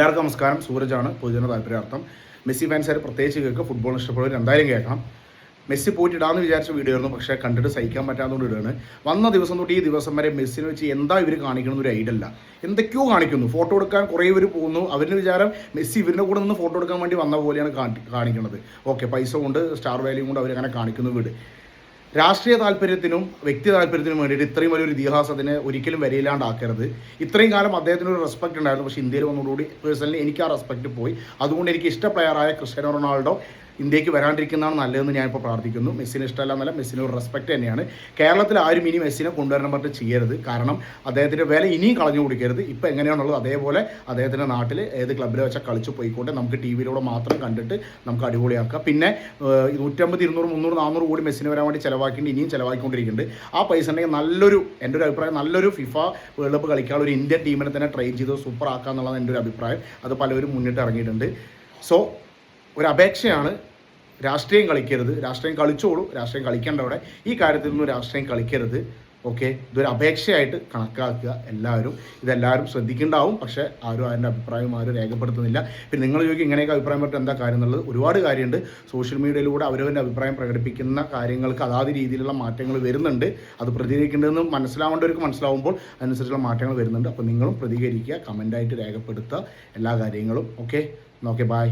എല്ലാവർക്കും നമസ്കാരം. സൂരജാണ്. പൊതുജന താല്പര്യാർത്ഥം മെസ്സി ഫാൻസുകാർ പ്രത്യേകിച്ച് കേൾക്കുക. ഫുട്ബോൾ ഇഷ്ടപ്പെടുന്നവർ എന്തായാലും കേൾക്കണം. മെസ്സി പോയിട്ട് ഇടാമെന്ന് വിചാരിച്ച വീഡിയോ ആയിരുന്നു, പക്ഷേ കണ്ടിട്ട് സഹിക്കാൻ പറ്റാത്തതുകൊണ്ട് ഇടുകയാണ്. വന്ന ദിവസം തൊട്ട് ഈ ദിവസം വരെ മെസ്സിനെ വെച്ച് എന്താ ഇവർ കാണിക്കണമെന്ന് ഒരു ഐഡിയ ഇല്ല. എന്തൊക്കെയോ കാണിക്കുന്നു. ഫോട്ടോ എടുക്കാൻ കുറേ ഇവർ പോകുന്നു. അവരുടെ വിചാരം മെസ്സി ഇവരുടെ കൂടെ നിന്ന് ഫോട്ടോ എടുക്കാൻ വേണ്ടി വന്ന പോലെയാണ് കാണിക്കുന്നത്. ഓക്കെ, പൈസ കൊണ്ട് സ്റ്റാർ വാല്യൂ കൊണ്ട് അവരങ്ങനെ കാണിക്കുന്നു. വീട് രാഷ്ട്രീയ താല്പര്യത്തിനും വ്യക്തി താല്പര്യത്തിനും വേണ്ടിയിട്ട് ഇത്രയും വലിയൊരു ഇതിഹാസത്തിന് ഒരിക്കലും വരയില്ലാണ്ടാക്കരുത്. ഇത്രയും കാലം അദ്ദേഹത്തിന് ഒരു റെസ്പെക്ട് ഉണ്ടായിരുന്നു, പക്ഷേ ഇന്ത്യയിൽ വന്നതോടുകൂടി പേഴ്സണലി എനിക്ക് ആ റെസ്പെക്ട് പോയി. അതുകൊണ്ട് എനിക്ക് ഇഷ്ട പ്ലെയറായ ക്രിസ്ത്യാനോ റൊണാൾഡോ ഇന്ത്യക്ക് വരാണ്ടിരിക്കുന്നതാണ് നല്ലതെന്ന് ഞാനിപ്പോൾ പ്രാർത്ഥിക്കുന്നു. മെസ്സിനെ ഇഷ്ടമല്ല എന്നല്ല, മെസ്സിന് ഒരു റെസ്പെക്റ്റ് തന്നെയാണ്. കേരളത്തിൽ ആരും ഇനി മെസ്സിനെ കൊണ്ടുവരാൻ പറഞ്ഞിട്ട് ചെയ്യരുത്. കാരണം അദ്ദേഹത്തിൻ്റെ വില ഇനിയും കളഞ്ഞു കൊടുക്കരുത്. ഇപ്പോൾ എങ്ങനെയാണുള്ളത് അതേപോലെ അദ്ദേഹത്തിൻ്റെ നാട്ടിൽ ഏത് ക്ലബ്ബിൽ വെച്ചാൽ കളിച്ചു പോയിക്കോട്ടെ. നമുക്ക് ടി വിയിലൂടെ മാത്രം കണ്ടിട്ട് നമുക്ക് അടിപൊളിയാക്കാം. പിന്നെ 150, 200, 300, 400 കോടി മെസ്സിന് വരാൻ വേണ്ടി ചിലവാക്കിയിട്ട് ഇനിയും ചിലവാക്കിക്കൊണ്ടിരിക്കുന്നുണ്ട്. ആ പൈസ ഉണ്ടെങ്കിൽ എൻ്റെ ഒരു അഭിപ്രായം നല്ലൊരു ഫിഫ വേൾഡ് കപ്പ് കളിക്കാനുള്ള ഒരു ഇന്ത്യൻ ടീമിനെ തന്നെ ട്രെയിൻ ചെയ്ത് സൂപ്പർ ആക്കുക എന്നുള്ളതാണ് എൻ്റെ ഒരു അഭിപ്രായം. അത് പലവരും മുന്നിട്ട് ഇറങ്ങിയിട്ടുണ്ട്. സോ ഒരു അപേക്ഷയാണ്, രാഷ്ട്രീയം കളിക്കരുത്. രാഷ്ട്രീയം കളിച്ചോളൂ, രാഷ്ട്രീയം കളിക്കേണ്ടവിടെ. ഈ കാര്യത്തിൽ നിന്നും രാഷ്ട്രീയം കളിക്കരുത്. ഓക്കെ, ഇതൊരു അപേക്ഷയായിട്ട് കണക്കാക്കുക. ഇതെല്ലാവരും ശ്രദ്ധിക്കേണ്ടാവും. പക്ഷേ ആരും അതിൻ്റെ അഭിപ്രായം രേഖപ്പെടുത്തുന്നില്ല. പിന്നെ നിങ്ങൾ ചോദിക്കും ഇങ്ങനെയൊക്കെ അഭിപ്രായം പറഞ്ഞിട്ട് എന്താ കാര്യം എന്നുള്ളത്. ഒരുപാട് കാര്യമുണ്ട്. സോഷ്യൽ മീഡിയയിലൂടെ അവരവൻ്റെ അഭിപ്രായം പ്രകടിപ്പിക്കുന്ന കാര്യങ്ങൾക്ക് അതാത് രീതിയിലുള്ള മാറ്റങ്ങൾ വരുന്നുണ്ട്. അത് പ്രതികരിക്കേണ്ടതെന്ന് മനസ്സിലാവേണ്ടവർക്ക് മനസ്സിലാവുമ്പോൾ അതിനനുസരിച്ചുള്ള മാറ്റങ്ങൾ വരുന്നുണ്ട്. അപ്പോൾ നിങ്ങളും പ്രതികരിക്കുക, കമൻ്റായിട്ട് രേഖപ്പെടുത്തുക എല്ലാ കാര്യങ്ങളും. Okay, by.